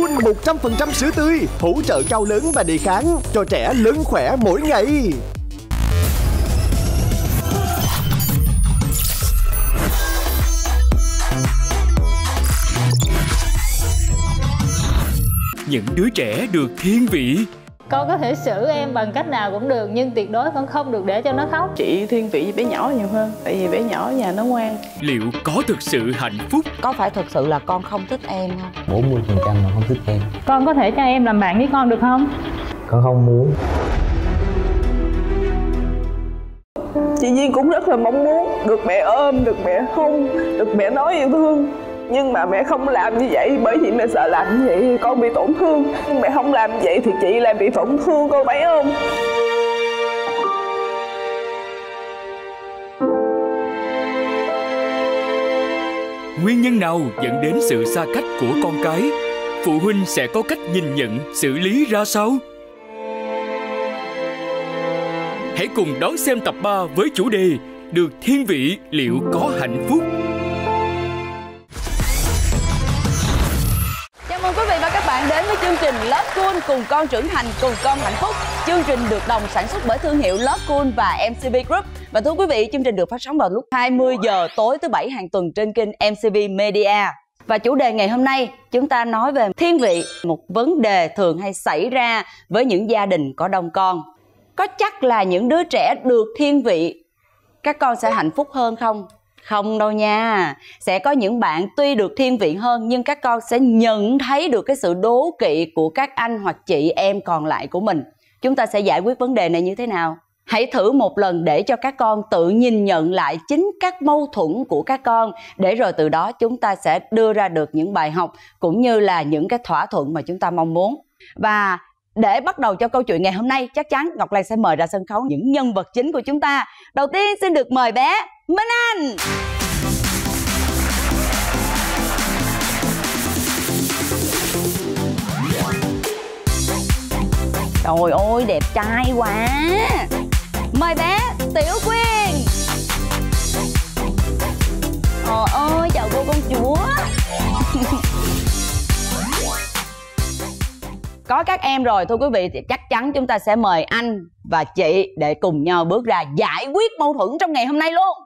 Cool 100% sữa tươi, hỗ trợ cao lớn và đề kháng, cho trẻ lớn khỏe mỗi ngày. Những đứa trẻ được thiên vị. Con có thể xử em bằng cách nào cũng được, nhưng tuyệt đối con không được để cho nó khóc. Chị thiên vị với bé nhỏ nhiều hơn, tại vì bé nhỏ ở nhà nó ngoan. Liệu có thực sự hạnh phúc? Có phải thực sự là con không thích em không? 40% là không thích em. Con có thể cho em làm bạn với con được không? Con không muốn. Chị Duyên cũng rất là mong muốn được mẹ ôm, được mẹ hôn, được mẹ nói yêu thương. Nhưng mà mẹ không làm như vậy bởi vì mẹ sợ làm như vậy con bị tổn thương. Nhưng mẹ không làm như vậy thì chị lại bị tổn thương, con thấy không? Nguyên nhân nào dẫn đến sự xa cách của con cái? Phụ huynh sẽ có cách nhìn nhận, xử lý ra sao? Hãy cùng đón xem tập 3 với chủ đề Được thiên vị liệu có hạnh phúc? Chào mừng quý vị và các bạn đến với chương trình Love Cool cùng con trưởng thành, cùng con hạnh phúc. Chương trình được đồng sản xuất bởi thương hiệu Love Cool và MCV Group. Và thưa quý vị, chương trình được phát sóng vào lúc 20 giờ tối thứ Bảy hàng tuần trên kênh MCV Media. Và chủ đề ngày hôm nay chúng ta nói về thiên vị, một vấn đề thường hay xảy ra với những gia đình có đông con. Có chắc là những đứa trẻ được thiên vị các con sẽ hạnh phúc hơn không? Không đâu nha. Sẽ có những bạn tuy được thiên vị hơn nhưng các con sẽ nhận thấy được cái sự đố kỵ của các anh hoặc chị em còn lại của mình. Chúng ta sẽ giải quyết vấn đề này như thế nào? Hãy thử một lần để cho các con tự nhìn nhận lại chính các mâu thuẫn của các con, để rồi từ đó chúng ta sẽ đưa ra được những bài học cũng như là những cái thỏa thuận mà chúng ta mong muốn. Và để bắt đầu cho câu chuyện ngày hôm nay, chắc chắn Ngọc Lan sẽ mời ra sân khấu những nhân vật chính của chúng ta. Đầu tiên xin được mời bé Minh Anh. Trời ơi, đẹp trai quá. Mời bé Tiểu Quyên. Trời ơi, chào cô công chúa. Có các em rồi, thưa quý vị, thì chắc chắn chúng ta sẽ mời anh và chị để cùng nhau bước ra giải quyết mâu thuẫn trong ngày hôm nay luôn.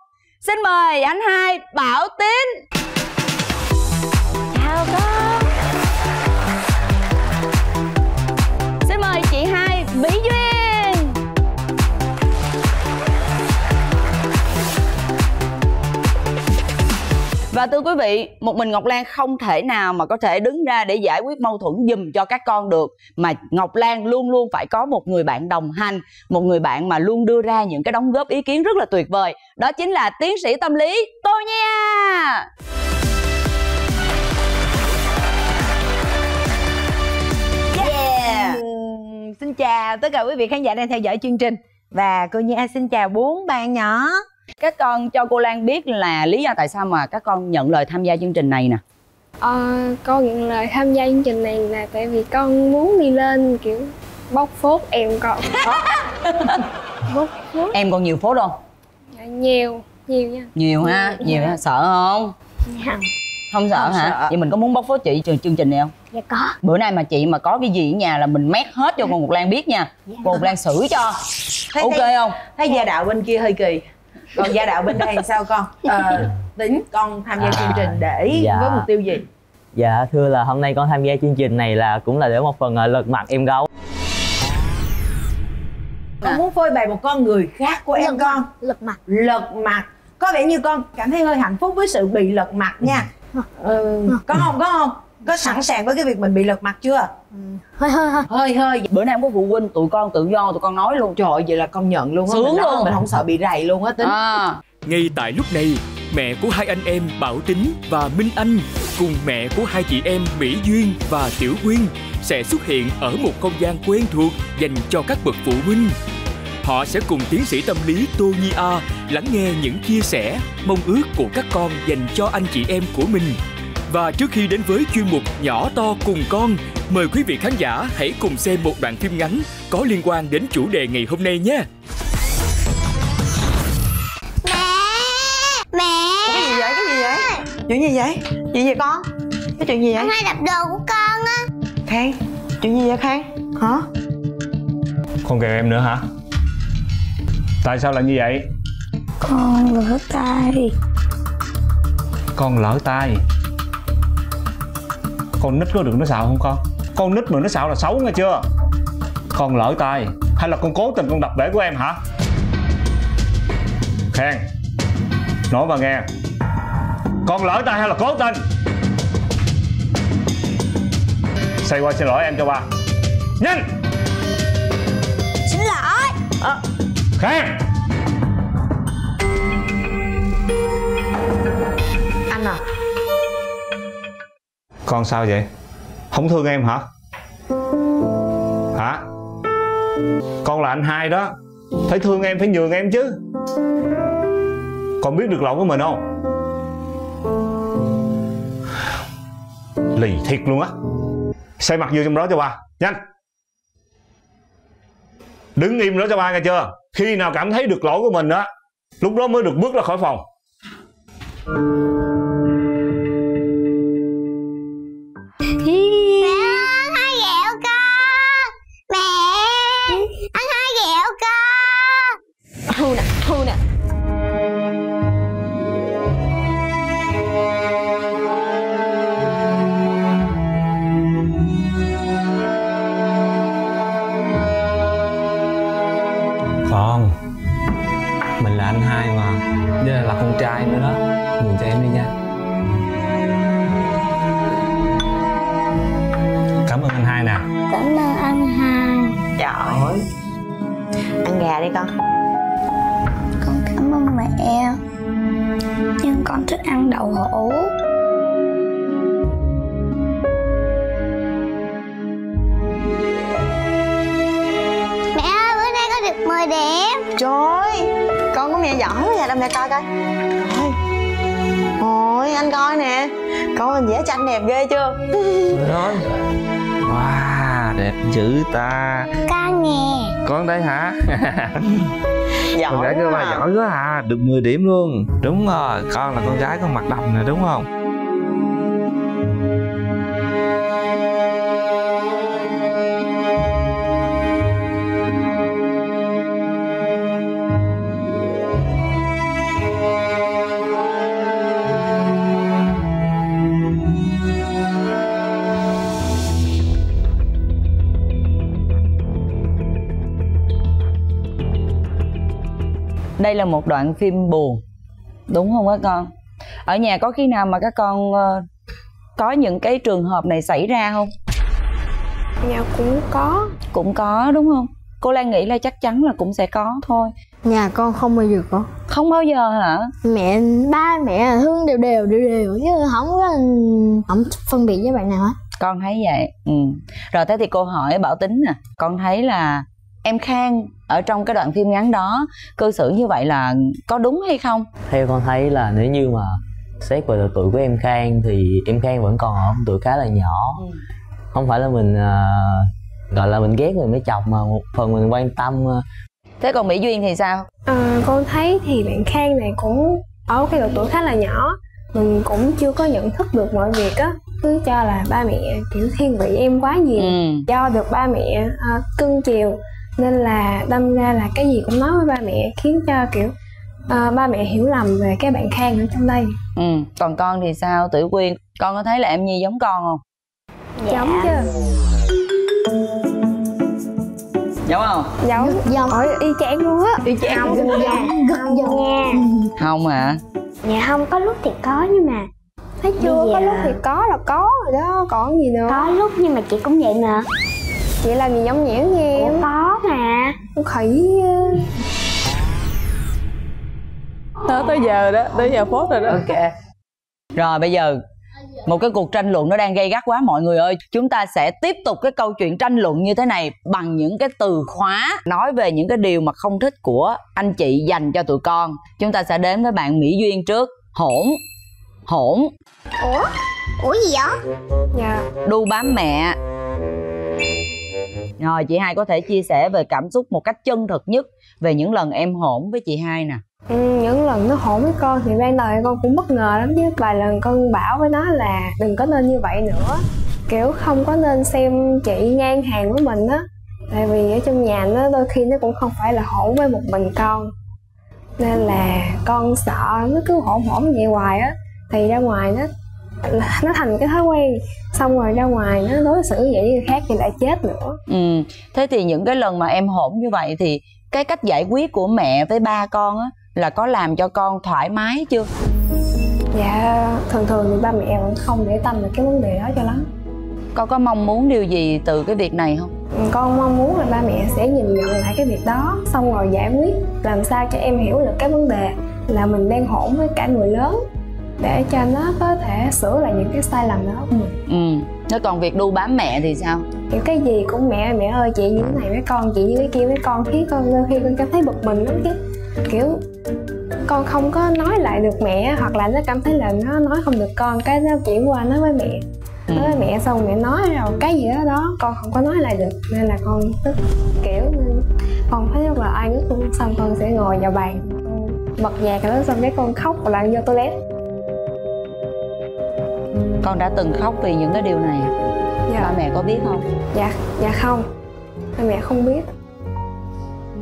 Xin mời anh hai Bảo Tín. Chào con. Xin mời chị hai Mỹ Duyên. Và thưa quý vị, một mình Ngọc Lan không thể nào mà có thể đứng ra để giải quyết mâu thuẫn giùm cho các con được, mà Ngọc Lan luôn luôn phải có một người bạn đồng hành, một người bạn mà luôn đưa ra những cái đóng góp ý kiến rất là tuyệt vời. Đó chính là tiến sĩ tâm lý Tô Nha. Yeah. Xin chào tất cả quý vị khán giả đang theo dõi chương trình. Và cô Nha xin chào 4 bạn nhỏ. Các con cho cô Lan biết là lý do tại sao mà các con nhận lời tham gia chương trình này nè. Con nhận lời tham gia chương trình này là tại vì con muốn đi lên kiểu bóc phốt em con. Bóc phốt. Em còn nhiều phốt không? Nhiều nha. Nhiều ha, nhiều ha. Sợ không? Không. Không sợ hả? Sợ. Vậy mình có muốn bóc phốt chị chương trình này không? Dạ có. Bữa nay mà chị mà có cái gì ở nhà là mình mét hết cho con Ngọc Lan biết nha. Cô Ngọc Lan xử cho. Ok không? Thấy gia đạo bên kia hơi kỳ, còn gia đạo bên đây sao con? Tính con tham gia chương trình để với mục tiêu gì? Dạ thưa là hôm nay con tham gia chương trình này là cũng là để một phần lật mặt em gấu. Con muốn phơi bày một con người khác của em con. Lật mặt. Lật mặt. Có vẻ như con cảm thấy hơi hạnh phúc với sự bị lật mặt nha. Có không? Có sẵn sàng với cái việc mình bị lật mặt chưa? Hơi. Bữa nay không có phụ huynh, tụi con tự do, tụi con nói luôn. Trời ơi, vậy là công nhận luôn á. Sướng luôn. Mình không sợ bị rầy luôn á Tính. Ngay tại lúc này, mẹ của hai anh em Bảo Tín và Minh Anh cùng mẹ của hai chị em Mỹ Duyên và Tiểu Quyên sẽ xuất hiện ở một không gian quen thuộc dành cho các bậc phụ huynh. Họ sẽ cùng tiến sĩ tâm lý Tô Nha lắng nghe những chia sẻ, mong ước của các con dành cho anh chị em của mình. Và trước khi đến với chuyên mục Nhỏ to cùng con, mời quý vị khán giả hãy cùng xem một đoạn phim ngắn có liên quan đến chủ đề ngày hôm nay nhé. Mẹ. Cái gì vậy? Chuyện gì vậy con? Cái chuyện gì vậy? Ông hai đập đồ của con á. Khang, chuyện gì vậy Khang? Hả? Con kèo em nữa hả? Tại sao lại như vậy? Con lỡ tay. Con lỡ tay? Con nít có được nó xạo không con? Con nít mà nó xạo là xấu nghe chưa? Con lỡ tay hay là con cố tình con đập bể của em hả? Khang, nói bà nghe, con lỡ tay hay là cố tình? Xoay qua xin lỗi em cho ba. Nhanh! Xin lỗi. Khang! Anh à, Con sao vậy? Không thương em hả? Hả? Con là anh hai đó, phải thương em, phải nhường em chứ. Con biết được lỗi của mình không? Lì thiệt luôn á. Xoay mặt vô trong đó cho ba, nhanh. Đứng im đó cho ba nghe chưa? Khi nào cảm thấy được lỗi của mình á, lúc đó mới được bước ra khỏi phòng. Mẹ ăn hai ghẹo con. Mẹ ăn hai ghẹo con. hư nè, hư nè. Con, mình là anh hai mà, với là con trai nữa đó, nhường cho em đi nha. Cảm ơn anh hai nè. Cảm ơn anh hai. Trời ơi, ăn gà đi con. Con cảm ơn mẹ, nhưng con thích ăn đậu hũ. Mẹ ơi, bữa nay con được 10 điểm. Trời ơi, con có mẹ giỏi quá vậy, đâu mẹ coi coi. Trời ôi, anh coi nè, con mình vẽ tranh đẹp ghê chưa? Rồi. Wow, đẹp dữ ta. Con nè. Con đây hả? Giỏi con gái của ba quá. giỏi quá à, được 10 điểm luôn. Đúng rồi, con là con gái con mặt đầm nè, đúng không? Đây là một đoạn phim buồn, đúng không các con? Ở nhà có khi nào mà các con có những cái trường hợp này xảy ra không? Nhà cũng có. Cũng có đúng không? Cô Lan nghĩ là chắc chắn là cũng sẽ có thôi. Nhà con không bao giờ có. Không bao giờ hả? Ba mẹ thương đều chứ không phân biệt với bạn nào hết. Con thấy vậy. Rồi thế thì cô hỏi Bảo Tính nè, con thấy là em Khang ở trong cái đoạn phim ngắn đó cư xử như vậy là có đúng hay không? Theo con thấy là nếu như mà xét về độ tuổi của em Khang thì em Khang vẫn còn ở tuổi khá là nhỏ. Không phải là mình gọi là mình ghét người mới chọc, mà một phần mình quan tâm. Thế còn Mỹ Duyên thì sao? Con thấy thì bạn Khang này cũng ở cái độ tuổi khá là nhỏ, mình cũng chưa có nhận thức được mọi việc á, cứ cho là ba mẹ kiểu thiên vị em quá nhiều. Do được ba mẹ cưng chiều nên là đâm ra là cái gì cũng nói với ba mẹ, khiến cho kiểu ba mẹ hiểu lầm về cái bạn Khang ở trong đây. Còn con thì sao Tiểu Quyên? Con có thấy là em Nhi giống con không? Giống chứ. Giống không? Giống. Y chang luôn á. Y chang không giống nha. Không hả? Dạ không, có lúc thì có nhưng mà thấy chưa, có lúc thì có là có rồi đó, còn gì nữa. Có lúc nhưng mà chị cũng vậy mà. Chị làm gì giống nhẽo nha em. Ủa, có mà. Con khỉ. Tới giờ đó, tới giờ phốt rồi đó. Ok. Rồi bây giờ một cái cuộc tranh luận nó đang gay gắt quá mọi người ơi. Chúng ta sẽ tiếp tục cái câu chuyện tranh luận như thế này bằng những cái từ khóa nói về những cái điều mà không thích của anh chị dành cho tụi con. Chúng ta sẽ đến với bạn Mỹ Duyên trước. Hỗn. Hỗn. Ủa gì vậy? Dạ. Đu bám mẹ. Rồi chị hai có thể chia sẻ về cảm xúc một cách chân thực nhất về những lần em hỗn với chị hai nè. Những lần nó hỗn với con thì ban đầu con cũng bất ngờ lắm chứ. Vài lần con bảo với nó là đừng có nên như vậy nữa, kiểu không có nên xem chị ngang hàng với mình á. Tại vì ở trong nhà nó đôi khi nó cũng không phải là hỗn với một mình con, nên là con sợ nó cứ hỗn vậy hoài á thì ra ngoài nó thành cái thói quen, xong rồi ra ngoài nó đối xử vậy với người khác thì lại chết nữa. Thế thì những cái lần mà em hỗn như vậy thì cái cách giải quyết của mẹ với ba con á là có làm cho con thoải mái chưa? Dạ thường thì ba mẹ vẫn không để tâm về cái vấn đề đó cho lắm. Con có mong muốn điều gì từ cái việc này không? Con mong muốn là ba mẹ sẽ nhìn nhận lại cái việc đó, xong rồi giải quyết làm sao cho em hiểu được cái vấn đề là mình đang hỗn với cả người lớn, để cho nó có thể sửa lại những cái sai lầm đó của mình. Nó còn việc đu bám mẹ thì sao? Kiểu cái gì cũng mẹ ơi chị như thế này với con, chị như cái kia với con, khiến con đôi khi con cảm thấy bực mình lắm chứ. Kiểu con không có nói lại được mẹ, hoặc là nó cảm thấy là nó nói không được con, cái nó chuyển qua nói với mẹ. Nói với mẹ xong mẹ nói rồi cái gì đó con không có nói lại được, nên là con tức, kiểu con thấy rất là ai ngước luôn. Xong con sẽ ngồi vào bàn bật nhạc rồi xong cái con khóc và lại vô toilet. Con đã từng khóc vì những cái điều này? Dạ. Ba mẹ có biết không? Dạ không, ba mẹ không biết.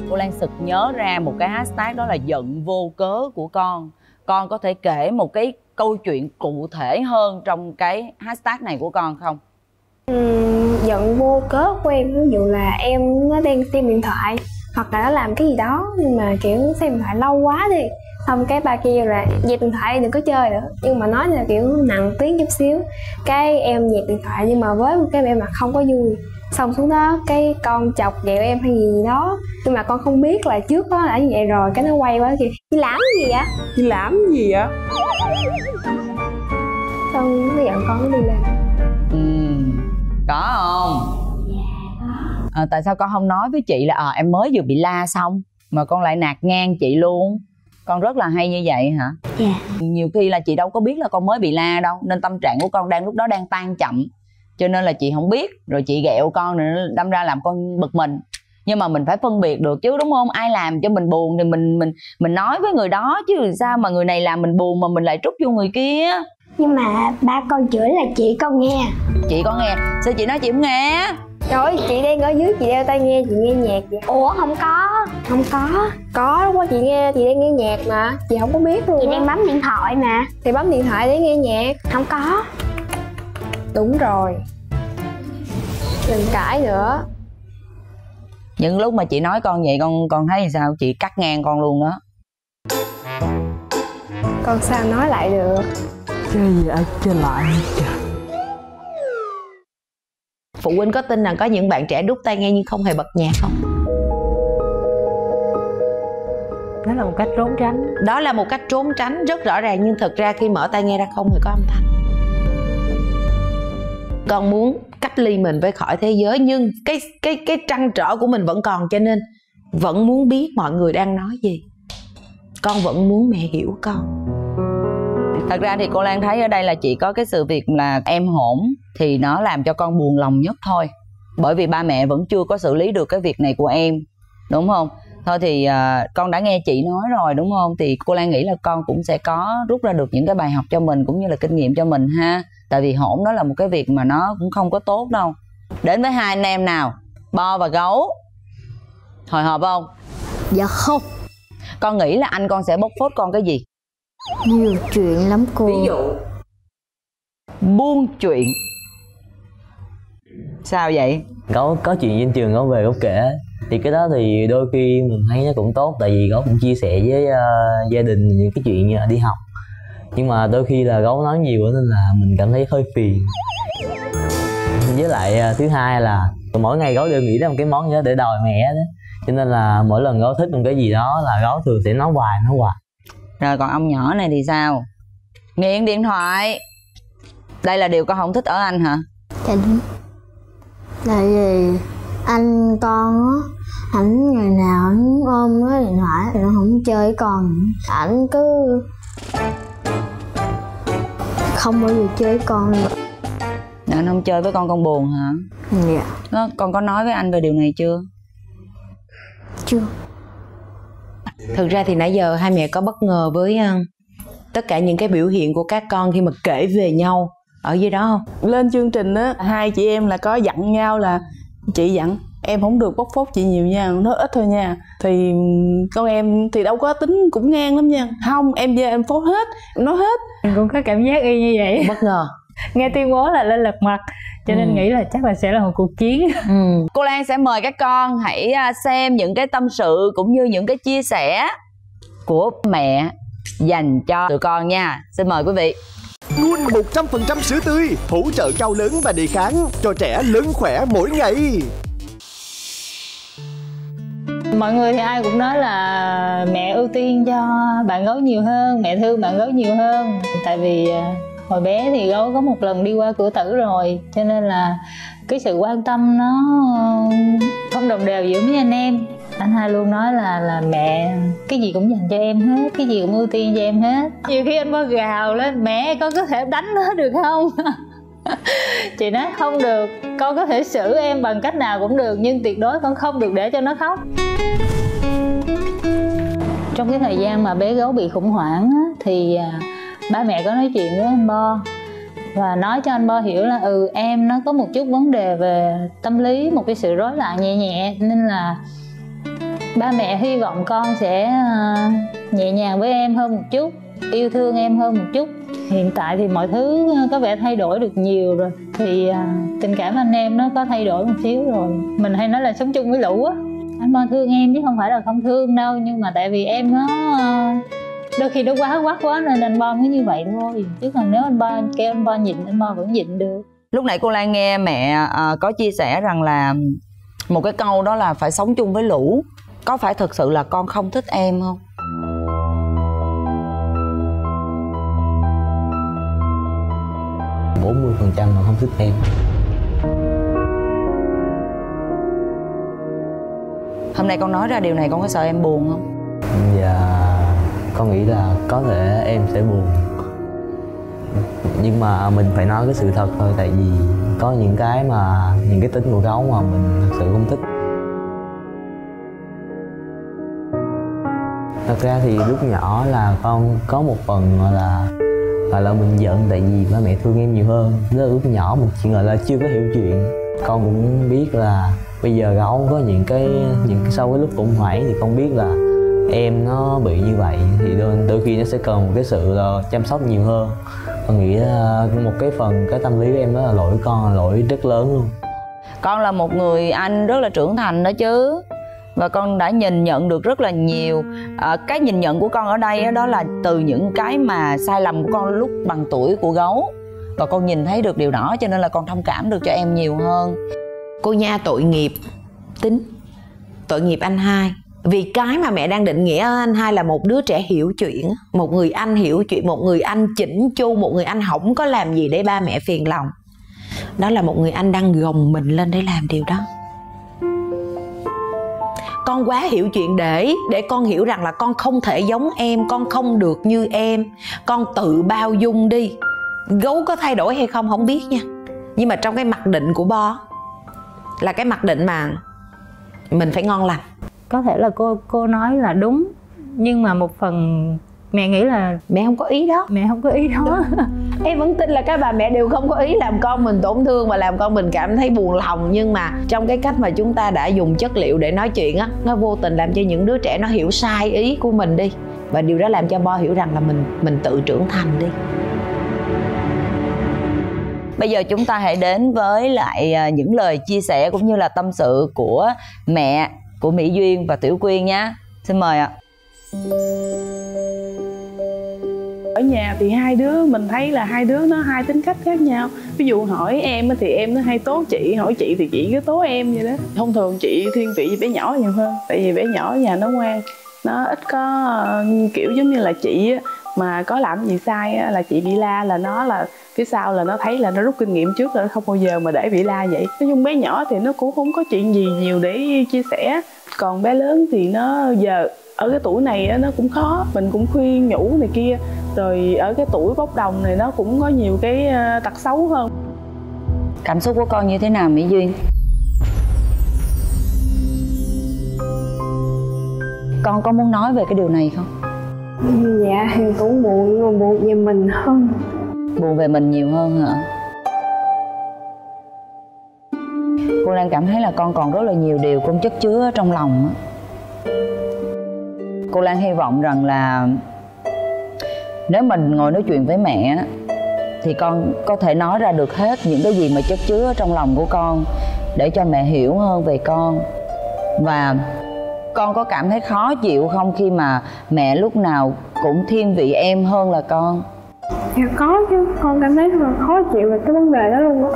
Cô Lan sực nhớ ra một cái hashtag, đó là giận vô cớ của con. Con có thể kể một cái câu chuyện cụ thể hơn trong cái hashtag này của con không? Giận vô cớ của em, ví dụ là em nó đang xem điện thoại hoặc là nó làm cái gì đó nhưng mà kiểu xem điện thoại lâu quá đi, xong cái ba kia là dẹp điện thoại đừng có chơi nữa, nhưng mà nói là kiểu nặng tiếng chút xíu, cái em dẹp điện thoại nhưng mà với một cái vẻ mặt không có vui. Xong xuống đó cái con chọc ghẹo em hay gì đó, nhưng mà con không biết là trước đó đã như vậy rồi, cái nó quay qua kìa chị làm gì vậy? Chị làm gì vậy? Xong nó giận con nó đi lên. Có không? Dạ. Tại sao con không nói với chị là em mới vừa bị la xong mà con lại nạt ngang chị luôn? Con rất là hay như vậy hả? Dạ. Nhiều khi là chị đâu có biết là con mới bị la đâu, nên tâm trạng của con lúc đó đang tan chậm, cho nên là chị không biết, rồi chị ghẹo con rồi đâm ra làm con bực mình. Nhưng mà mình phải phân biệt được chứ, đúng không? Ai làm cho mình buồn thì mình nói với người đó chứ, sao mà người này làm mình buồn mà mình lại trút vô người kia. Nhưng mà ba con chửi là chị con nghe. Chị có nghe? Sao chị nói chị không nghe? Trời, chị đang ở dưới chị đeo tai nghe, chị nghe nhạc vậy. Ủa không có. Không có. Có đúng không? Chị nghe, chị đang nghe nhạc mà chị không có biết luôn. Chị đang bấm điện thoại mà. Thì bấm điện thoại để nghe nhạc. Không có. Đúng rồi, đừng cãi nữa. Những lúc mà chị nói con vậy con thấy sao? Chị cắt ngang con luôn đó. Con sao nói lại được? Chơi gì ai chơi lại? Phụ huynh có tin là có những bạn trẻ đút tai nghe nhưng không hề bật nhạc không? Đó là một cách trốn tránh. Đó là một cách trốn tránh rất rõ ràng, nhưng thật ra khi mở tai nghe ra không hề có âm thanh. Con muốn cách ly mình với khỏi thế giới, nhưng cái trăn trở của mình vẫn còn, cho nên vẫn muốn biết mọi người đang nói gì. Con vẫn muốn mẹ hiểu con. Thật ra thì cô Lan thấy ở đây là chỉ có cái sự việc là em hỗn thì nó làm cho con buồn lòng nhất thôi, bởi vì ba mẹ vẫn chưa có xử lý được cái việc này của em, đúng không? Thôi thì con đã nghe chị nói rồi đúng không? Thì cô Lan nghĩ là con cũng sẽ có rút ra được những cái bài học cho mình cũng như là kinh nghiệm cho mình ha. Tại vì hỗn đó là một cái việc mà nó cũng không có tốt đâu. Đến với hai anh em nào, Bo và Gấu, hồi hộp không? Dạ không. Con nghĩ là anh con sẽ bóc phốt con cái gì? Nhiều chuyện lắm cô. Ví dụ buôn chuyện. Sao vậy? Gấu có chuyện trên trường Gấu về Gấu kể, thì cái đó thì đôi khi mình thấy nó cũng tốt, tại vì Gấu cũng chia sẻ với gia đình những cái chuyện như đi học. Nhưng mà đôi khi là Gấu nói nhiều nên là mình cảm thấy hơi phiền. Với lại thứ hai là mỗi ngày Gấu đều nghĩ ra một cái món gì đó để đòi mẹ đó, cho nên là mỗi lần Gấu thích một cái gì đó là Gấu thường sẽ nói hoài. Rồi còn ông nhỏ này thì sao? Nghiện điện thoại. Đây là điều con không thích ở anh hả? Dạ đúng. Tại vì anh con á, ảnh ngày nào ảnh ôm cái điện thoại, nó không chơi với con, ảnh cứ không bao giờ chơi với con nữa. Anh không chơi với con buồn hả? Dạ. Con có nói với anh về điều này chưa? Chưa. Thực ra thì nãy giờ hai mẹ có bất ngờ với tất cả những cái biểu hiện của các con khi mà kể về nhau ở dưới đó không? Lên chương trình á, hai chị em là có dặn nhau là chị dặn em không được bóc phốt chị nhiều nha, nó ít thôi nha. Thì con em thì đâu có tính cũng ngang lắm nha. Không, em về em phốt hết, em nói hết. Mình cũng có cảm giác y như vậy. Bất ngờ. Nghe tuyên bố là lên lật mặt, cho nên nghĩ là chắc là sẽ là một cuộc chiến. Cô Lan sẽ mời các con hãy xem những cái tâm sự cũng như những cái chia sẻ của mẹ dành cho tụi con nha. Xin mời quý vị. Luôn 100% sữa tươi, hỗ trợ cao lớn và đề kháng, cho trẻ lớn khỏe mỗi ngày. Mọi người thì ai cũng nói là mẹ ưu tiên cho bạn gấu nhiều hơn, mẹ thương bạn gấu nhiều hơn. Tại vì hồi bé thì gấu có một lần đi qua cửa tử rồi, cho nên là cái sự quan tâm nó không đồng đều giữa mấy anh em. Anh hai luôn nói là mẹ cái gì cũng dành cho em hết, cái gì cũng ưu tiên cho em hết. Nhiều khi anh Bo gào lên, mẹ con có thể đánh nó được không? Chị nói không được, con có thể xử em bằng cách nào cũng được, nhưng tuyệt đối con không được để cho nó khóc. Trong cái thời gian mà bé gấu bị khủng hoảng á, thì ba mẹ có nói chuyện với anh Bo và nói cho anh Bo hiểu là em nó có một chút vấn đề về tâm lý, một cái sự rối loạn nhẹ nhẹ, nên là ba mẹ hy vọng con sẽ nhẹ nhàng với em hơn một chút, yêu thương em hơn một chút. Hiện tại thì mọi thứ có vẻ thay đổi được nhiều rồi, thì tình cảm anh em nó có thay đổi một xíu rồi. Mình hay nói là sống chung với lũ á. Anh Bo thương em chứ không phải là không thương đâu, nhưng mà tại vì em nó đôi khi nó quá quắt quá nên anh Bo mới như vậy thôi. Chứ còn nếu anh Bo kêu anh Bo nhịn, anh Bo vẫn nhịn được. Lúc nãy cô Lan nghe mẹ có chia sẻ rằng là một cái câu đó là phải sống chung với lũ. Có phải thực sự là con không thích em không? trăm mà không thích em. Hôm nay con nói ra điều này con có sợ em buồn không? Dạ, con nghĩ là có thể em sẽ buồn, nhưng mà mình phải nói cái sự thật thôi. Tại vì có những cái tính của gấu mà mình thật sự không thích. Thật ra thì lúc nhỏ là con có một phần gọi là mình giận, tại vì ba mẹ thương em nhiều hơn. Lúc nhỏ mình chỉ gọi là chưa có hiểu chuyện. Con cũng biết là bây giờ gấu có những cái sau cái lúc khủng hoảng thì con biết là em nó bị như vậy, thì đôi khi nó sẽ cần một cái sự chăm sóc nhiều hơn. Con nghĩ một cái phần cái tâm lý của em đó là lỗi con, là lỗi rất lớn luôn. Con là một người anh rất là trưởng thành đó chứ, và con đã nhìn nhận được rất là nhiều. Cái nhìn nhận của con ở đây đó là từ những cái mà sai lầm của con lúc bằng tuổi của gấu, và con nhìn thấy được điều đó cho nên là con thông cảm được cho em nhiều hơn. Cô Nha tội nghiệp tính, tội nghiệp anh hai. Vì cái mà mẹ đang định nghĩa anh hai là một đứa trẻ hiểu chuyện, một người anh hiểu chuyện, một người anh chỉnh chu, một người anh không có làm gì để ba mẹ phiền lòng. Đó là một người anh đang gồng mình lên để làm điều đó. Con quá hiểu chuyện để con hiểu rằng là con không thể giống em, con không được như em. Con tự bao dung đi. Gấu có thay đổi hay không không biết nha, nhưng mà trong cái mặc định của Bo là cái mặc định mà mình phải ngon lành. Có thể là cô nói là đúng, nhưng mà một phần mẹ nghĩ là mẹ không có ý đó. Mẹ không có ý đó. Em vẫn tin là các bà mẹ đều không có ý làm con mình tổn thương và làm con mình cảm thấy buồn lòng. Nhưng mà trong cái cách mà chúng ta đã dùng chất liệu để nói chuyện á, nó vô tình làm cho những đứa trẻ nó hiểu sai ý của mình đi. Và điều đó làm cho Bo hiểu rằng là mình tự trưởng thành đi. Bây giờ chúng ta hãy đến với lại những lời chia sẻ cũng như là tâm sự của mẹ của Mỹ Duyên và Tiểu Quyên nhé. Xin mời ạ. Ở nhà thì hai đứa mình thấy là hai đứa nó hai tính cách khác nhau. Ví dụ hỏi em thì em nó hay tố chị, hỏi chị thì chị cứ tố em vậy đó. Thông thường chị thiên vị bé nhỏ nhiều hơn, tại vì bé nhỏ ở nhà nó ngoan, nó ít có kiểu giống như là chị mà có làm gì sai là chị bị la là nó là phía sau là nó thấy là nó rút kinh nghiệm trước rồi, nó không bao giờ mà để bị la vậy. Nói chung bé nhỏ thì nó cũng không có chuyện gì nhiều để chia sẻ. Còn bé lớn thì nó giờ ở cái tuổi này nó cũng khó, mình cũng khuyên nhủ này kia. Rồi ở cái tuổi bốc đồng này nó cũng có nhiều cái tật xấu hơn. Cảm xúc của con như thế nào Mỹ Duyên? Con có muốn nói về cái điều này không? Dạ thì cũng buồn, nhưng mà buồn về mình hơn. Buồn về mình nhiều hơn hả? Cô Lan cảm thấy là con còn rất là nhiều điều con chất chứa trong lòng. Cô Lan hy vọng rằng là nếu mình ngồi nói chuyện với mẹ thì con có thể nói ra được hết những cái gì mà chất chứa trong lòng của con, để cho mẹ hiểu hơn về con. Và con có cảm thấy khó chịu không khi mà mẹ lúc nào cũng thiên vị em hơn là con? Dạ có chứ, con cảm thấy rất là khó chịu về cái vấn đề đó luôn á.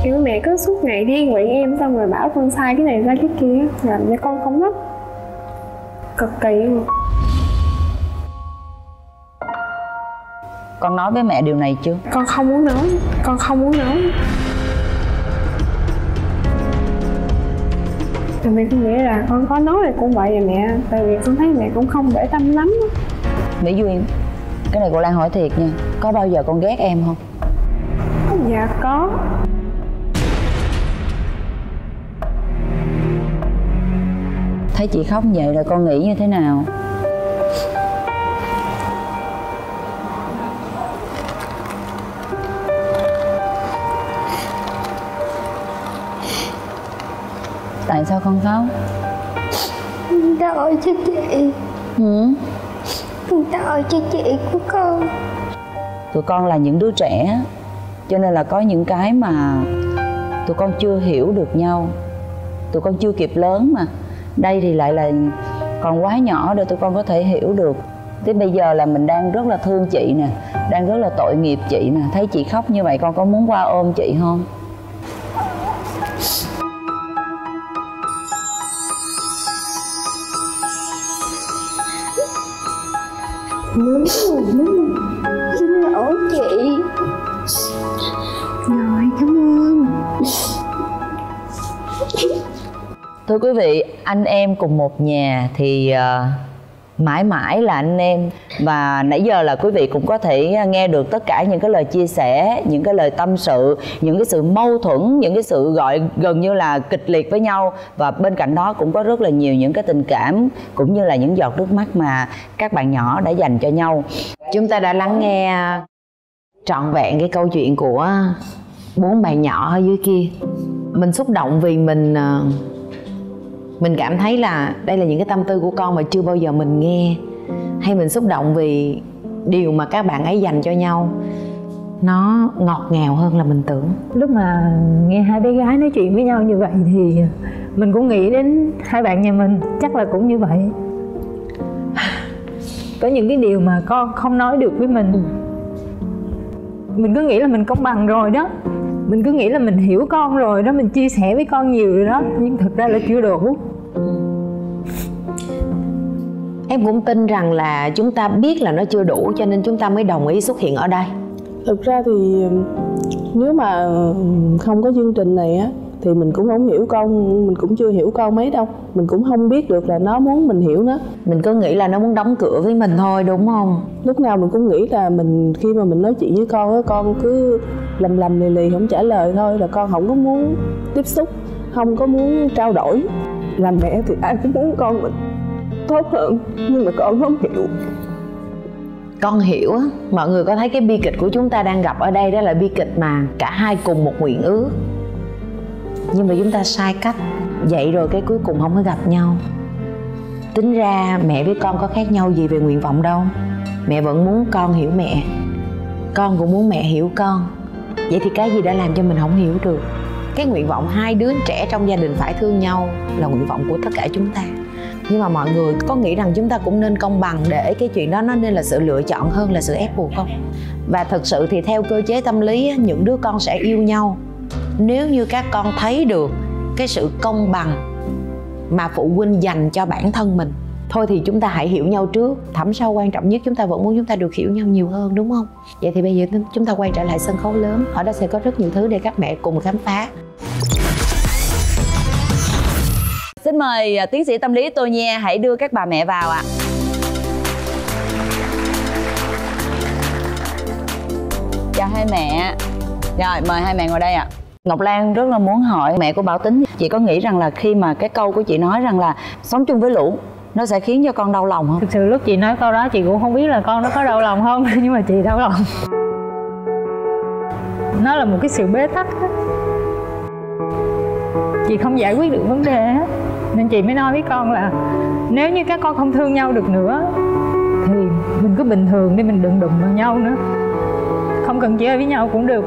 Kiểu mẹ cứ suốt ngày thiên vị em, xong rồi bảo con sai cái này sai cái kia, làm cho con không thích. Cực kỳ luôn. Con nói với mẹ điều này chưa? Con không muốn nói, con không muốn nói. Tại vì con nghĩ là con có nói thì cũng vậy à mẹ. Tại vì con thấy mẹ cũng không để tâm lắm. Mỹ Duyên, cái này cô Lan hỏi thiệt nha, có bao giờ con ghét em không? Dạ có. Thấy chị khóc vậy rồi con nghĩ như thế nào? Tại sao con khóc? Tội cho chị. Tội cho chị của con. Tụi con là những đứa trẻ, cho nên là có những cái mà tụi con chưa hiểu được nhau. Tụi con chưa kịp lớn mà. Đây thì lại là còn quá nhỏ để tụi con có thể hiểu được. Thế bây giờ là mình đang rất là thương chị nè, đang rất là tội nghiệp chị nè. Thấy chị khóc như vậy con có muốn qua ôm chị không? Muốn. Xin lỗi chị. Rồi, cảm ơn. Thưa quý vị, anh em cùng một nhà thì mãi mãi là anh em. Và nãy giờ là quý vị cũng có thể nghe được tất cả những cái lời chia sẻ, những cái lời tâm sự, những cái sự mâu thuẫn, những cái sự gọi gần như là kịch liệt với nhau. Và bên cạnh đó cũng có rất là nhiều những cái tình cảm cũng như là những giọt nước mắt mà các bạn nhỏ đã dành cho nhau. Chúng ta đã lắng nghe trọn vẹn cái câu chuyện của 4 bạn nhỏ ở dưới kia. Mình xúc động vì mình cảm thấy là đây là những cái tâm tư của con mà chưa bao giờ mình nghe. Hay mình xúc động vì điều mà các bạn ấy dành cho nhau nó ngọt ngào hơn là mình tưởng. Lúc mà nghe hai bé gái nói chuyện với nhau như vậy thì mình cũng nghĩ đến hai bạn nhà mình chắc là cũng như vậy. Có những cái điều mà con không nói được với mình. Mình cứ nghĩ là mình công bằng rồi đó, mình cứ nghĩ là mình hiểu con rồi đó, mình chia sẻ với con nhiều rồi đó, nhưng thực ra là chưa đủ. Em cũng tin rằng là chúng ta biết là nó chưa đủ cho nên chúng ta mới đồng ý xuất hiện ở đây. Thực ra thì nếu mà không có chương trình này á thì mình cũng không hiểu con, mình cũng chưa hiểu con mấy đâu. Mình cũng không biết được là nó muốn mình hiểu nó. Mình cứ nghĩ là nó muốn đóng cửa với mình thôi, đúng không? Lúc nào mình cũng nghĩ là khi mà mình nói chuyện với con á, con cứ lầm lì lì không trả lời thôi, là con không có muốn tiếp xúc, không có muốn trao đổi. Làm mẹ thì ai cũng muốn con mình tốt hơn, nhưng mà con không hiểu. Con hiểu á, mọi người có thấy cái bi kịch của chúng ta đang gặp ở đây đó là bi kịch mà cả hai cùng một nguyện ước, nhưng mà chúng ta sai cách, vậy rồi cái cuối cùng không có gặp nhau. Tính ra mẹ với con có khác nhau gì về nguyện vọng đâu. Mẹ vẫn muốn con hiểu mẹ, con cũng muốn mẹ hiểu con. Vậy thì cái gì đã làm cho mình không hiểu được? Cái nguyện vọng hai đứa trẻ trong gia đình phải thương nhau là nguyện vọng của tất cả chúng ta. Nhưng mà mọi người có nghĩ rằng chúng ta cũng nên công bằng để cái chuyện đó nó nên là sự lựa chọn hơn là sự ép buộc không? Và thật sự thì theo cơ chế tâm lý, những đứa con sẽ yêu nhau nếu như các con thấy được cái sự công bằng mà phụ huynh dành cho bản thân mình. Thôi thì chúng ta hãy hiểu nhau trước, thẳm sau quan trọng nhất chúng ta vẫn muốn chúng ta được hiểu nhau nhiều hơn, đúng không? Vậy thì bây giờ chúng ta quay trở lại sân khấu lớn. Ở đó sẽ có rất nhiều thứ để các mẹ cùng khám phá. Xin mời tiến sĩ tâm lý Tô Nhe hãy đưa các bà mẹ vào ạ. Chào hai mẹ. Rồi mời hai mẹ ngồi đây ạ. Ngọc Lan rất là muốn hỏi mẹ của Bảo Tính, chị có nghĩ rằng là khi mà cái câu của chị nói rằng là sống chung với lũ nó sẽ khiến cho con đau lòng không? Thực sự lúc chị nói câu đó chị cũng không biết là con nó có đau lòng không, nhưng mà chị đau lòng. Nó là một cái sự bế tắc đó. Chị không giải quyết được vấn đề hết, nên chị mới nói với con là nếu như các con không thương nhau được nữa thì mình cứ bình thường đi, mình đừng đụng vào nhau nữa, không cần chơi với nhau cũng được.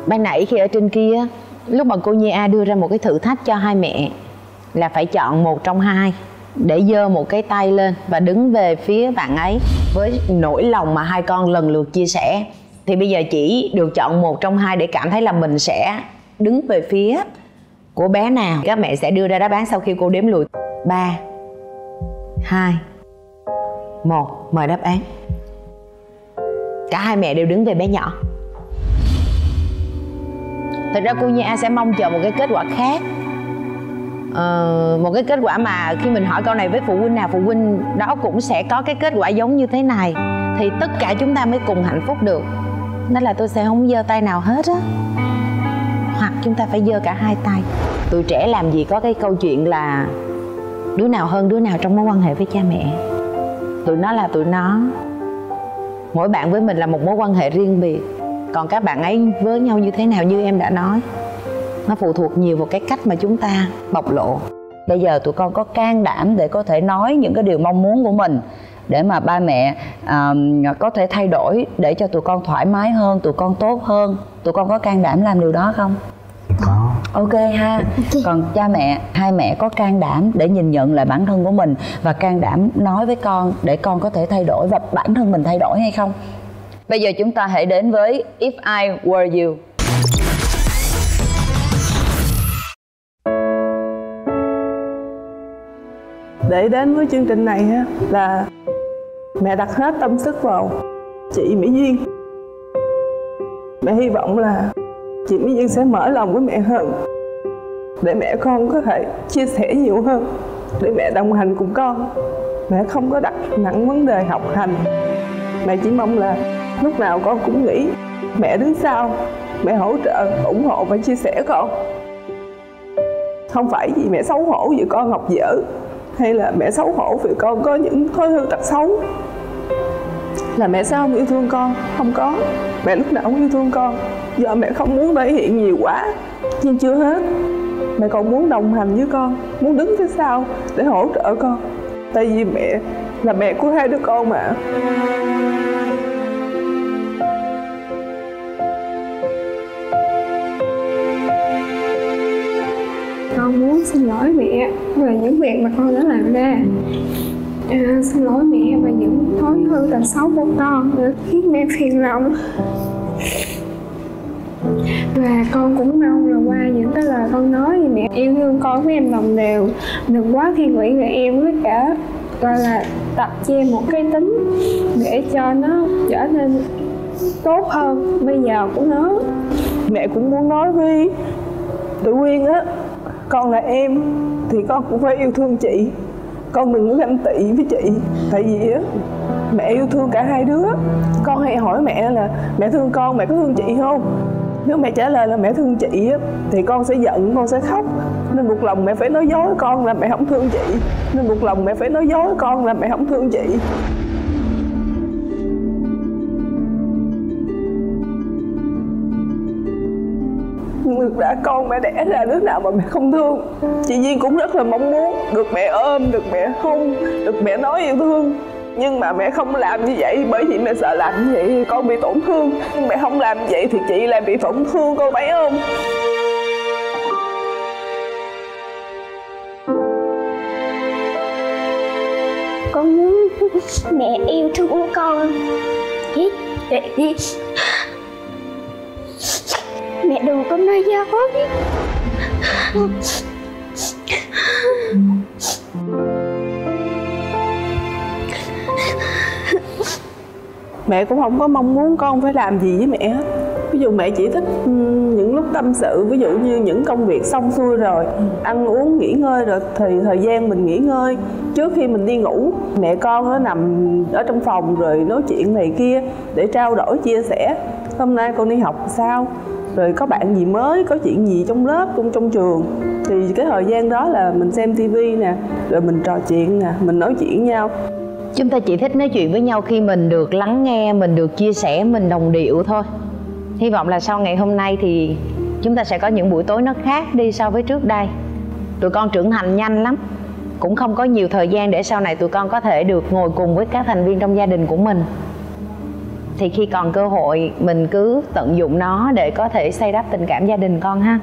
Ban nãy khi ở trên kia, lúc mà cô Nhi A đưa ra một cái thử thách cho hai mẹ là phải chọn một trong hai, để giơ một cái tay lên và đứng về phía bạn ấy với nỗi lòng mà hai con lần lượt chia sẻ, thì bây giờ chỉ được chọn một trong hai để cảm thấy là mình sẽ đứng về phía của bé nào. Các mẹ sẽ đưa ra đáp án sau khi cô đếm lùi 3, 2, 1. Mời đáp án. Cả hai mẹ đều đứng về bé nhỏ. Thật ra cô Nhi A sẽ mong chờ một cái kết quả khác, một cái kết quả mà khi mình hỏi câu này với phụ huynh nào, phụ huynh đó cũng sẽ có cái kết quả giống như thế này, thì tất cả chúng ta mới cùng hạnh phúc được. Đó là tôi sẽ không giơ tay nào hết á, hoặc chúng ta phải giơ cả hai tay. Tụi trẻ làm gì có cái câu chuyện là đứa nào hơn đứa nào trong mối quan hệ với cha mẹ. Tụi nó là tụi nó, mỗi bạn với mình là một mối quan hệ riêng biệt, còn các bạn ấy với nhau như thế nào, như em đã nói, nó phụ thuộc nhiều vào cái cách mà chúng ta bộc lộ. Bây giờ tụi con có can đảm để có thể nói những cái điều mong muốn của mình, để mà ba mẹ có thể thay đổi để cho tụi con thoải mái hơn, tụi con tốt hơn. Tụi con có can đảm làm điều đó không? Có. Ok ha. Còn cha mẹ, hai mẹ có can đảm để nhìn nhận lại bản thân của mình và can đảm nói với con để con có thể thay đổi và bản thân mình thay đổi hay không? Bây giờ chúng ta hãy đến với If I Were You. Để đến với chương trình này á, là mẹ đặt hết tâm sức vào chị Mỹ Duyên. Mẹ hy vọng là chị Mỹ Duyên sẽ mở lòng với mẹ hơn, để mẹ con có thể chia sẻ nhiều hơn, để mẹ đồng hành cùng con. Mẹ không có đặt nặng vấn đề học hành. Mẹ chỉ mong là lúc nào con cũng nghĩ mẹ đứng sau, mẹ hỗ trợ, ủng hộ và chia sẻ con. Không phải vì mẹ xấu hổ vì con học dở, hay là mẹ xấu hổ vì con có những thói hư tật xấu, là mẹ sao không yêu thương con. Không có, mẹ lúc nào cũng yêu thương con. Giờ mẹ không muốn thể hiện nhiều quá, nhưng chưa hết, mẹ còn muốn đồng hành với con, muốn đứng phía sau để hỗ trợ con. Tại vì mẹ là mẹ của hai đứa con mà. Con muốn xin lỗi mẹ về những việc mà con đã làm ra. Xin lỗi mẹ về những thói hư tật xấu của con đã khiến mẹ phiền lòng. Và con cũng mong là qua những cái lời con nói thì mẹ yêu thương con với em đồng đều, đừng quá thiên vị về em, với cả gọi là tập cho em một cái tính để cho nó trở nên tốt hơn bây giờ của nó. Mẹ cũng muốn nói với tụi Quyên á, con là em thì con cũng phải yêu thương chị. Con đừng có ganh tị với chị. Tại vì á, mẹ yêu thương cả hai đứa. Con hay hỏi mẹ là mẹ thương con, mẹ có thương chị không? Nếu mẹ trả lời là mẹ thương chị á, thì con sẽ giận, con sẽ khóc. Nên một lòng mẹ phải nói dối con là mẹ không thương chị. Nên một lòng mẹ phải nói dối con là mẹ không thương chị. Được đã con mẹ đẻ ra đứa nào mà mẹ không thương. Chị Duyên cũng rất là mong muốn được mẹ ôm, được mẹ hôn, được mẹ nói yêu thương. Nhưng mà mẹ không làm như vậy bởi vì mẹ sợ làm như vậy con bị tổn thương. Nhưng mẹ không làm như vậy thì chị lại bị tổn thương, con thấy không? Con muốn mẹ yêu thương con. Mẹ đừng có nói dối. Mẹ cũng không có mong muốn con phải làm gì với mẹ hết. Ví dụ mẹ chỉ thích những lúc tâm sự, ví dụ như những công việc xong xuôi rồi, ăn uống nghỉ ngơi rồi thì thời gian mình nghỉ ngơi trước khi mình đi ngủ, mẹ con nó nằm ở trong phòng rồi nói chuyện này kia để trao đổi chia sẻ. Hôm nay con đi học sao, rồi có bạn gì mới, có chuyện gì trong lớp, trong trường. Thì cái thời gian đó là mình xem tivi nè, rồi mình trò chuyện nè, mình nói chuyện nhau. Chúng ta chỉ thích nói chuyện với nhau khi mình được lắng nghe, mình được chia sẻ, mình đồng điệu thôi. Hy vọng là sau ngày hôm nay thì chúng ta sẽ có những buổi tối nó khác đi so với trước đây. Tụi con trưởng thành nhanh lắm, cũng không có nhiều thời gian để sau này tụi con có thể được ngồi cùng với các thành viên trong gia đình của mình. Thì khi còn cơ hội mình cứ tận dụng nó để có thể xây đắp tình cảm gia đình con ha.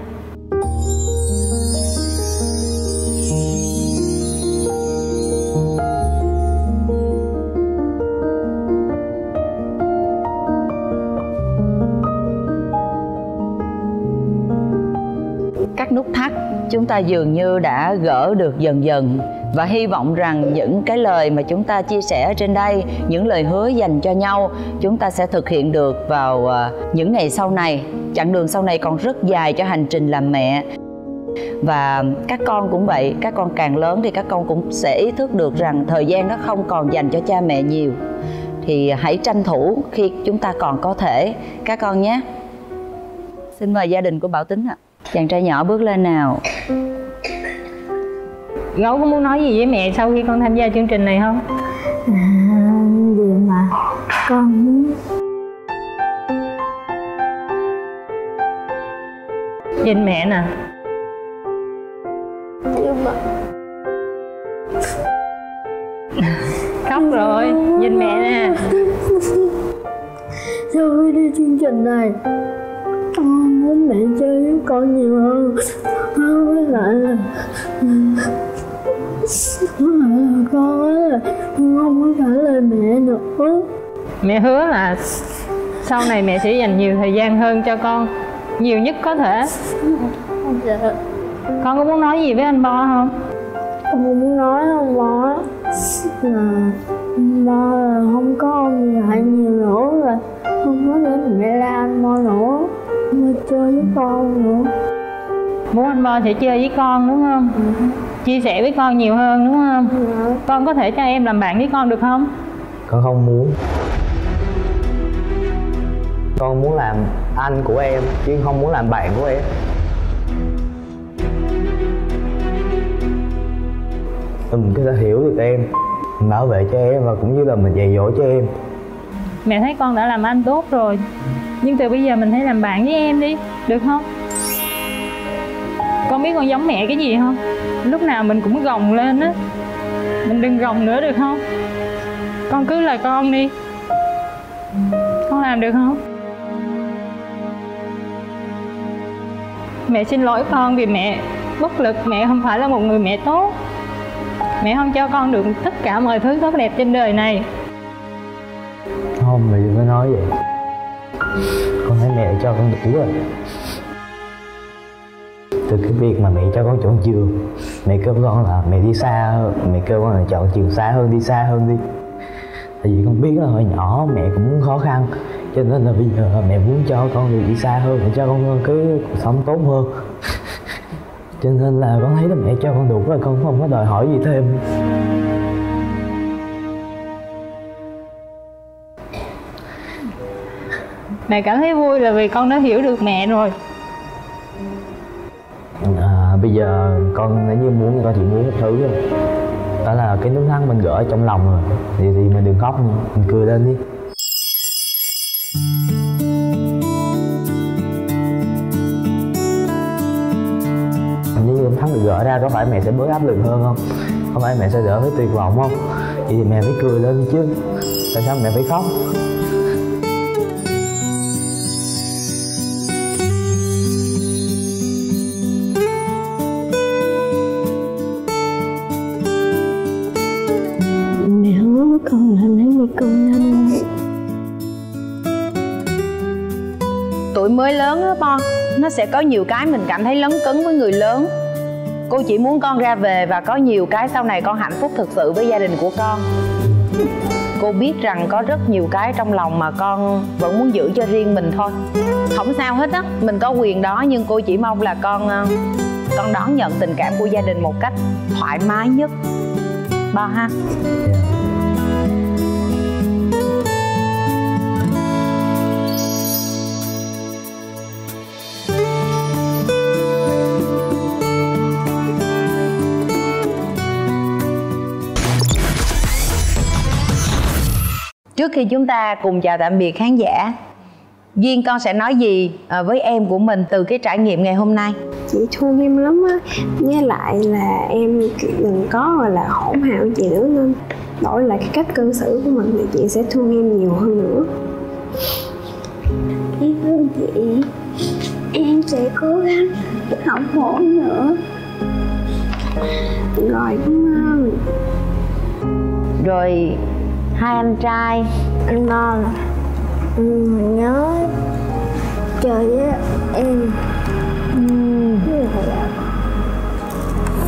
Các nút thắt chúng ta dường như đã gỡ được dần dần. Và hy vọng rằng những cái lời mà chúng ta chia sẻ ở trên đây, những lời hứa dành cho nhau, chúng ta sẽ thực hiện được vào những ngày sau này. Chặng đường sau này còn rất dài cho hành trình làm mẹ. Và các con cũng vậy, các con càng lớn thì các con cũng sẽ ý thức được rằng thời gian nó không còn dành cho cha mẹ nhiều. Thì hãy tranh thủ khi chúng ta còn có thể các con nhé. Xin mời gia đình của Bảo Tính ạ. Chàng trai nhỏ bước lên nào. Gấu có muốn nói gì với mẹ sau khi con tham gia chương trình này không? Gì mà con muốn. Nhìn mẹ nè. Nhưng mà khóc rồi, nhìn mẹ nè. Sau khi đi chương trình này, con muốn mẹ chơi với con nhiều hơn. Với lại là con là không có phải là mẹ nữa. Mẹ hứa là sau này mẹ sẽ dành nhiều thời gian hơn cho con, nhiều nhất có thể. Dạ. Con có muốn nói gì với anh Bo không? Con muốn nói anh Bo là Bo là không có ông lại nhiều nữa rồi, không có để mẹ la anh Bo nữa, mà chơi với con nữa. Muốn anh Bo sẽ chơi với con đúng không? Chia sẻ với con nhiều hơn đúng không? Con có thể cho em làm bạn với con được không? Con không muốn. Con muốn làm anh của em chứ không muốn làm bạn của em. Mình có thể hiểu được em, mình bảo vệ cho em và cũng như là mình dạy dỗ cho em. Mẹ thấy con đã làm anh tốt rồi, nhưng từ bây giờ mình hãy làm bạn với em đi, được không? Con biết con giống mẹ cái gì không? Lúc nào mình cũng gồng lên á. Mình đừng gồng nữa được không? Con cứ là con đi. Con làm được không? Mẹ xin lỗi con vì mẹ bất lực, mẹ không phải là một người mẹ tốt. Mẹ không cho con được tất cả mọi thứ tốt đẹp trên đời này. Không, mẹ đừng có nói vậy. Con thấy mẹ cho con đủ rồi. Từ cái việc mà mẹ cho con chọn trường, mẹ kêu con là mẹ đi xa hơn, mẹ kêu con là chọn trường xa hơn, đi xa hơn đi. Tại vì con biết là hồi nhỏ mẹ cũng khó khăn, cho nên là bây giờ mẹ muốn cho con được đi xa hơn, để cho con cái cuộc sống tốt hơn. Cho nên là con thấy là mẹ cho con đủ rồi, con không có đòi hỏi gì thêm. Mẹ cảm thấy vui là vì con đã hiểu được mẹ rồi. Bây giờ con nếu như muốn, con chỉ muốn một thứ thôi. Đó là cái nước mắt mình gỡ trong lòng rồi. Thì mình đừng khóc nữa, mình cười lên đi. Nếu như nước mắt được gỡ ra, có phải mẹ sẽ bớt áp lực hơn không? Không phải mẹ sẽ đỡ phải tuyệt vọng không? Vậy thì mẹ phải cười lên chứ. Tại sao mẹ phải khóc? Con làm thấy một con nhanh. Tuổi mới lớn á Bo, nó sẽ có nhiều cái mình cảm thấy lấn cấn với người lớn. Cô chỉ muốn con ra về và có nhiều cái sau này con hạnh phúc thực sự với gia đình của con. Cô biết rằng có rất nhiều cái trong lòng mà con vẫn muốn giữ cho riêng mình thôi. Không sao hết á, mình có quyền đó, nhưng cô chỉ mong là con đón nhận tình cảm của gia đình một cách thoải mái nhất. Bo ha. Trước khi chúng ta cùng chào tạm biệt khán giả, Duyên con sẽ nói gì với em của mình từ cái trải nghiệm ngày hôm nay? Chị thương em lắm á, với lại là em đừng có gọi là hỗn hào với chị nữa, nên đổi lại cái cách cư xử của mình thì chị sẽ thương em nhiều hơn nữa. Em thương chị, em sẽ cố gắng học hổn nữa. Rồi, cảm ơn. Rồi hai anh trai. Anh Bo là mình nhớ chơi với em.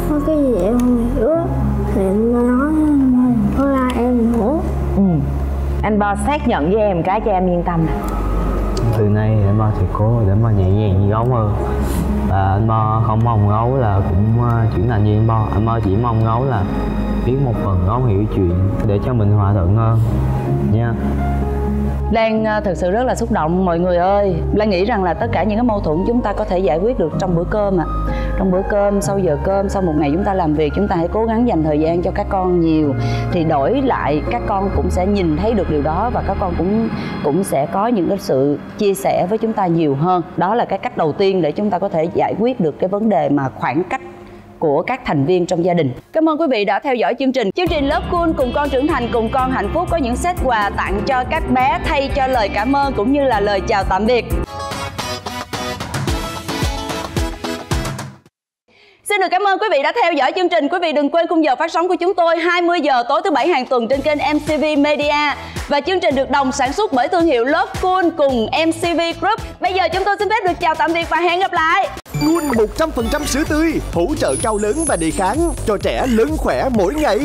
Có cái gì em không hiểu thì anh nói anh có la em nữa. Anh Bo xác nhận với em cái cho em yên tâm. Từ nay anh Bo sẽ cố để mà nhẹ nhàng như gấu hơn. Và anh Bo không mong gấu là cũng chuyển thành như anh Bo. Anh Bo chỉ mong gấu là biết một phần gấu hiểu chuyện để cho mình hòa thuận hơn nha. Lan thực sự rất là xúc động mọi người ơi. Lan nghĩ rằng là tất cả những cái mâu thuẫn chúng ta có thể giải quyết được trong bữa cơm ạ. Trong bữa cơm, sau giờ cơm, sau một ngày chúng ta làm việc, chúng ta hãy cố gắng dành thời gian cho các con nhiều. Thì đổi lại các con cũng sẽ nhìn thấy được điều đó, và các con cũng sẽ có những cái sự chia sẻ với chúng ta nhiều hơn. Đó là cái cách đầu tiên để chúng ta có thể giải quyết được cái vấn đề mà khoảng cách của các thành viên trong gia đình. Cảm ơn quý vị đã theo dõi chương trình. Chương trình Love Cool cùng con trưởng thành cùng con hạnh phúc có những set quà tặng cho các bé thay cho lời cảm ơn cũng như là lời chào tạm biệt. Xin được cảm ơn quý vị đã theo dõi chương trình. Quý vị đừng quên khung giờ phát sóng của chúng tôi 20 giờ tối thứ Bảy hàng tuần trên kênh MCV Media. Và chương trình được đồng sản xuất bởi thương hiệu Love Cool cùng MCV Group. Bây giờ chúng tôi xin phép được chào tạm biệt và hẹn gặp lại. Cool 100% sữa tươi, hỗ trợ cao lớn và đề kháng cho trẻ lớn khỏe mỗi ngày.